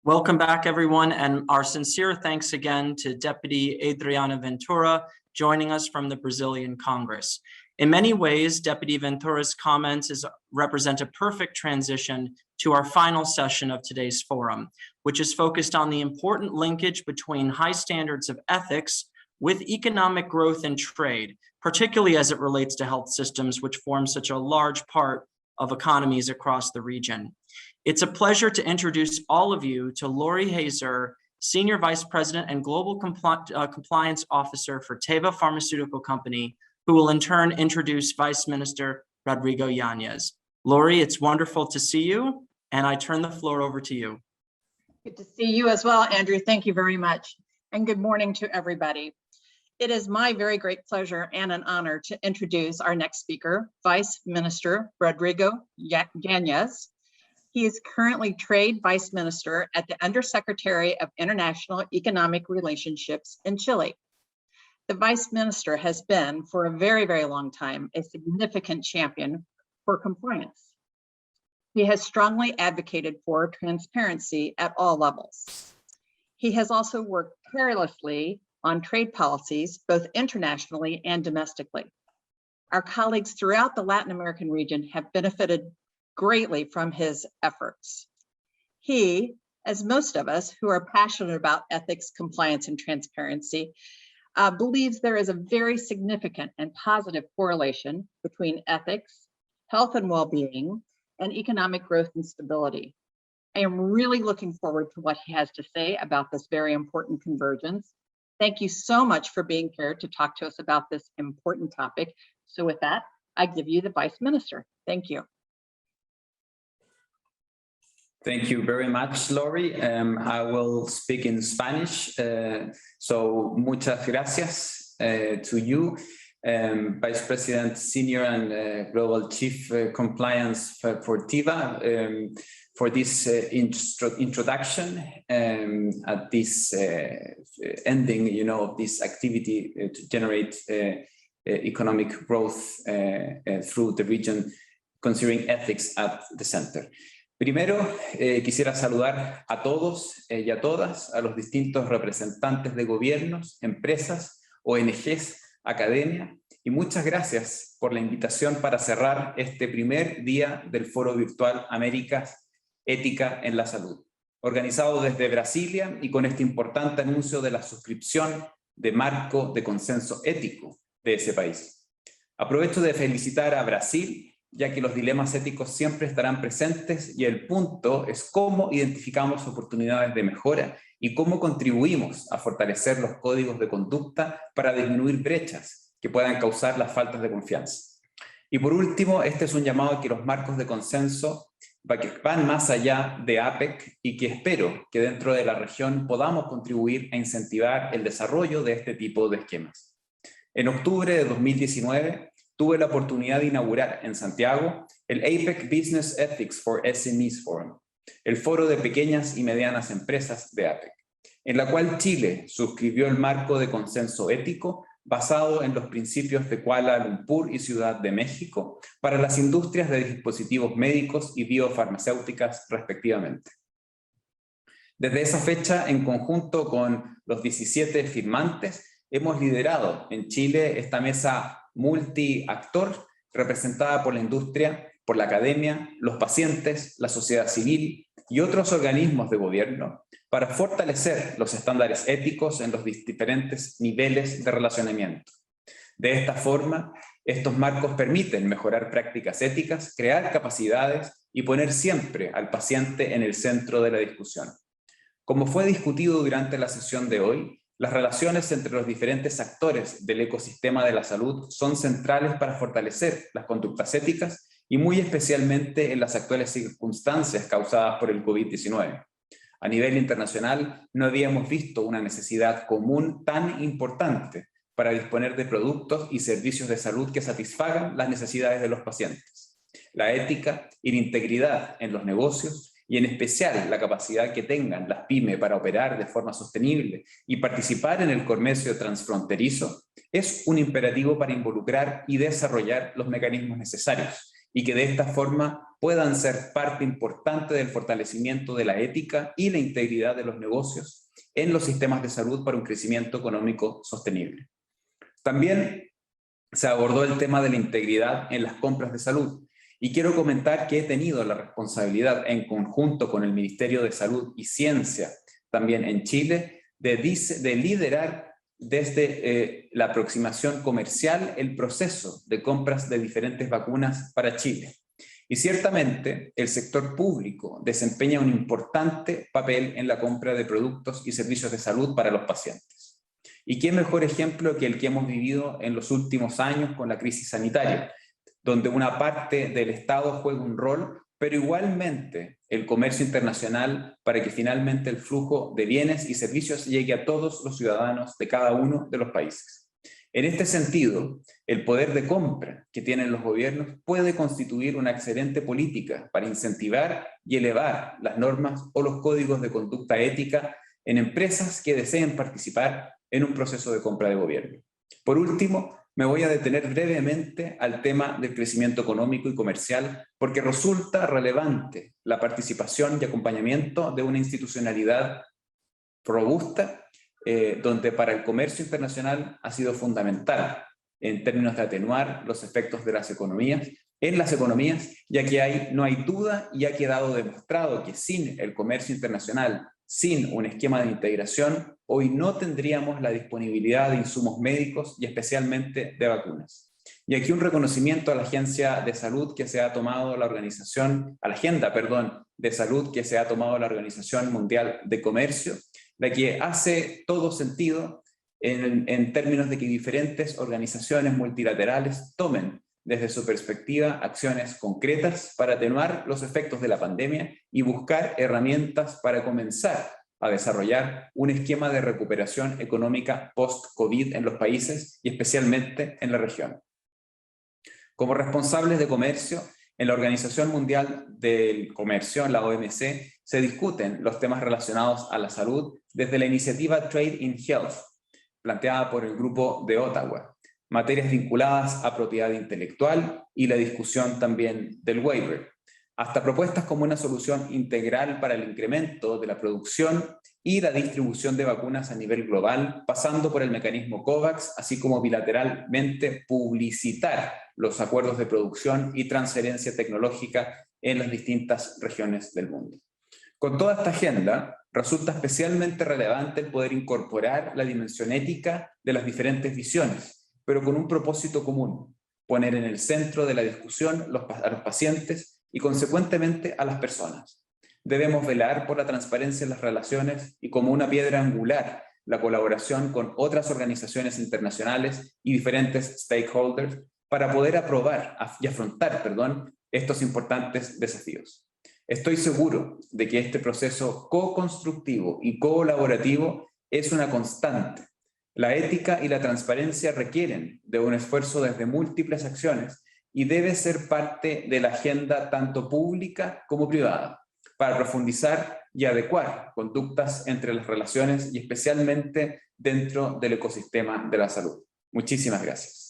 Welcome back, everyone, and our sincere thanks again to Deputy Adriana Ventura joining us from the Brazilian Congress. In many ways, Deputy Ventura's comments represent a perfect transition to our final session of today's forum, which is focused on the important linkage between high standards of ethics with economic growth and trade, particularly as it relates to health systems, which form such a large part of economies across the region. It's a pleasure to introduce all of you to Lori Queisser, Senior Vice President and Global Compliance Officer for Teva Pharmaceutical Company, who will in turn introduce Vice Minister Rodrigo Yáñez. Lori, it's wonderful to see you, and I turn the floor over to you. Good to see you as well, Andrew. Thank you very much, and good morning to everybody. It is my very great pleasure and an honor to introduce our next speaker, Vice Minister Rodrigo Yáñez. He is currently Trade Vice Minister at the Undersecretary of International Economic Relationships in Chile. The Vice Minister has been, for a very, very long time, a significant champion for compliance. He has strongly advocated for transparency at all levels. He has also worked tirelessly on trade policies, both internationally and domestically. Our colleagues throughout the Latin American region have benefited greatly from his efforts. He, as most of us who are passionate about ethics, compliance, and transparency, believes there is a very significant and positive correlation between ethics, health and well-being, and economic growth and stability. I am really looking forward to what he has to say about this very important convergence. Thank you so much for being here to talk to us about this important topic. So with that, I give you the Vice Minister. Thank you. Thank you very much, Lori. I will speak in Spanish. So muchas gracias to you, Vice President Senior and Global Chief Compliance for Teva, for this introduction at this ending, of this activity to generate economic growth through the region, considering ethics at the center. Primero, quisiera saludar a todos y a todas, a los distintos representantes de gobiernos, empresas, ONGs, academia, y muchas gracias por la invitación para cerrar este primer día del Foro Virtual Américas Ética en la Salud, organizado desde Brasilia y con este importante anuncio de la suscripción de marco de consenso ético de ese país. Aprovecho de felicitar a Brasil, ya que los dilemas éticos siempre estarán presentes y el punto es cómo identificamos oportunidades de mejora y cómo contribuimos a fortalecer los códigos de conducta para disminuir brechas que puedan causar las faltas de confianza. Y por último, este es un llamado a que los marcos de consenso van más allá de APEC y que espero que dentro de la región podamos contribuir a incentivar el desarrollo de este tipo de esquemas. En octubre de 2019, tuve la oportunidad de inaugurar en Santiago el APEC Business Ethics for SMEs Forum, el foro de pequeñas y medianas empresas de APEC, en la cual Chile suscribió el marco de consenso ético basado en los principios de Kuala Lumpur y Ciudad de México para las industrias de dispositivos médicos y biofarmacéuticas respectivamente. Desde esa fecha, en conjunto con los 17 firmantes, hemos liderado en Chile esta mesa multiactor representada por la industria, por la academia, los pacientes, la sociedad civil y otros organismos de gobierno para fortalecer los estándares éticos en los diferentes niveles de relacionamiento. De esta forma, estos marcos permiten mejorar prácticas éticas, crear capacidades y poner siempre al paciente en el centro de la discusión. Como fue discutido durante la sesión de hoy, las relaciones entre los diferentes actores del ecosistema de la salud son centrales para fortalecer las conductas éticas y muy especialmente en las actuales circunstancias causadas por el COVID-19. A nivel internacional, no habíamos visto una necesidad común tan importante para disponer de productos y servicios de salud que satisfagan las necesidades de los pacientes. La ética y la integridad en los negocios y en especial la capacidad que tengan las pymes para operar de forma sostenible y participar en el comercio transfronterizo, es un imperativo para involucrar y desarrollar los mecanismos necesarios y que de esta forma puedan ser parte importante del fortalecimiento de la ética y la integridad de los negocios en los sistemas de salud para un crecimiento económico sostenible. También se abordó el tema de la integridad en las compras de salud, y quiero comentar que he tenido la responsabilidad, en conjunto con el Ministerio de Salud y Ciencia, también en Chile, de liderar desde la aproximación comercial el proceso de compras de diferentes vacunas para Chile. Y ciertamente el sector público desempeña un importante papel en la compra de productos y servicios de salud para los pacientes. Y qué mejor ejemplo que el que hemos vivido en los últimos años con la crisis sanitaria, donde una parte del Estado juega un rol, pero igualmente el comercio internacional para que finalmente el flujo de bienes y servicios llegue a todos los ciudadanos de cada uno de los países. En este sentido, el poder de compra que tienen los gobiernos puede constituir una excelente política para incentivar y elevar las normas o los códigos de conducta ética en empresas que deseen participar en un proceso de compra de gobierno. Por último, me voy a detener brevemente al tema del crecimiento económico y comercial, porque resulta relevante la participación y acompañamiento de una institucionalidad robusta, donde para el comercio internacional ha sido fundamental en términos de atenuar los efectos de las economías, ya que no hay duda y ha quedado demostrado que sin el comercio internacional, sin un esquema de integración, hoy no tendríamos la disponibilidad de insumos médicos y especialmente de vacunas. Y aquí un reconocimiento a la Agencia de Salud que se ha tomado la Agenda de Salud que se ha tomado la Organización Mundial de Comercio, la que hace todo sentido en términos de que diferentes organizaciones multilaterales tomen desde su perspectiva acciones concretas para atenuar los efectos de la pandemia y buscar herramientas para comenzar a desarrollar un esquema de recuperación económica post-COVID en los países y especialmente en la región. Como responsables de comercio, en la Organización Mundial del Comercio, la OMC, se discuten los temas relacionados a la salud desde la iniciativa Trade in Health, planteada por el Grupo de Ottawa, materias vinculadas a propiedad intelectual y la discusión también del waiver, hasta propuestas como una solución integral para el incremento de la producción y la distribución de vacunas a nivel global, pasando por el mecanismo COVAX, así como bilateralmente publicitar los acuerdos de producción y transferencia tecnológica en las distintas regiones del mundo. Con toda esta agenda, resulta especialmente relevante el poder incorporar la dimensión ética de las diferentes visiones, pero con un propósito común: poner en el centro de la discusión a los pacientes y consecuentemente a las personas. Debemos velar por la transparencia en las relaciones y, como una piedra angular, la colaboración con otras organizaciones internacionales y diferentes stakeholders para poder afrontar estos importantes desafíos. Estoy seguro de que este proceso co-constructivo y colaborativo es una constante. La ética y la transparencia requieren de un esfuerzo desde múltiples acciones y debe ser parte de la agenda tanto pública como privada, para profundizar y adecuar conductas entre las relaciones y especialmente dentro del ecosistema de la salud. Muchísimas gracias.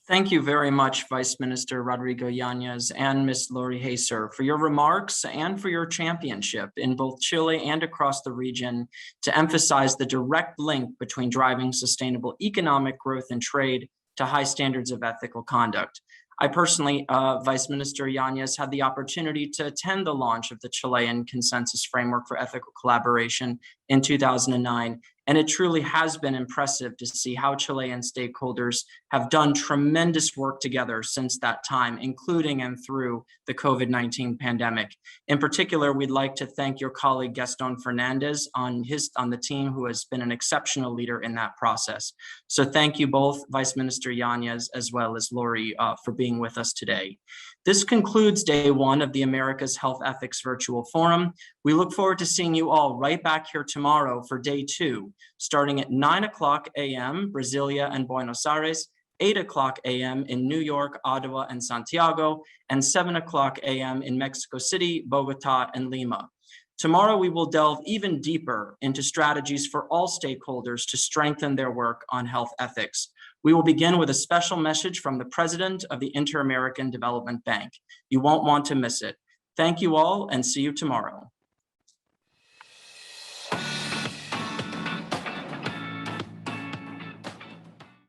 Thank you very much, Vice Minister Rodrigo Yáñez and Ms. Lori Queisser, for your remarks and for your championship in both Chile and across the region to emphasize the direct link between driving sustainable economic growth and trade to high standards of ethical conduct. I personally, Vice Minister Yáñez, had the opportunity to attend the launch of the Chilean Consensus Framework for Ethical Collaboration in 2009, and it truly has been impressive to see how Chilean stakeholders have done tremendous work together since that time, including and through the COVID-19 pandemic. In particular, we'd like to thank your colleague Gaston Fernandez on the team, who has been an exceptional leader in that process. So thank you both, Vice Minister Yáñez, as well as Lori, for being with us today. This concludes day one of the America's Health Ethics Virtual Forum. We look forward to seeing you all right back here tomorrow for day two, starting at 9:00 a.m. Brasilia and Buenos Aires, 8:00 a.m. in New York, Ottawa, and Santiago, and 7:00 a.m. in Mexico City, Bogota, and Lima. Tomorrow, we will delve even deeper into strategies for all stakeholders to strengthen their work on health ethics. We will begin with a special message from the President of the Inter-American Development Bank. You won't want to miss it. Thank you all and see you tomorrow.